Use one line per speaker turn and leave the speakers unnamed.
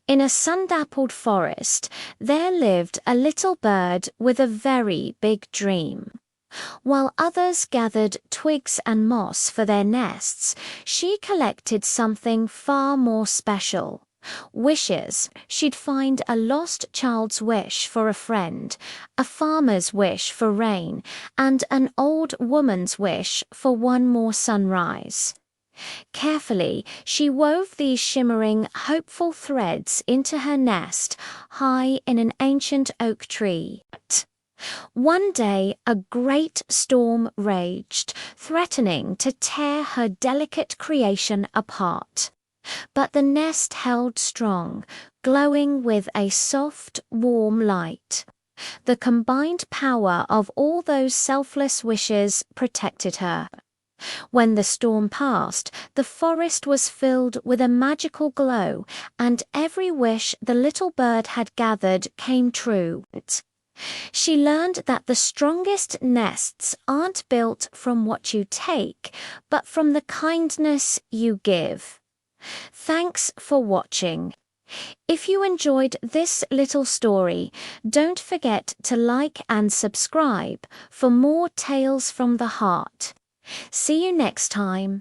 In a sun-dappled forest, there lived a little bird with a very big dream. While others gathered twigs and moss for their nests, she collected something far more special. Wishes. She'd find a lost child's wish for a friend, a farmer's wish for rain, and an old woman's wish for one more sunrise. Carefully, she wove these shimmering, hopeful threads into her nest high in an ancient oak tree. One day, a great storm raged, threatening to tear her delicate creation apart. But the nest held strong, glowing with a soft, warm light. The combined power of all those selfless wishes protected her. When the storm passed, the forest was filled with a magical glow, and every wish the little bird had gathered came true. She learned that the strongest nests aren't built from what you take, but from the kindness you give. Thanks for watching. If you enjoyed this little story, don't forget to like and subscribe for more tales from the heart. See you next time.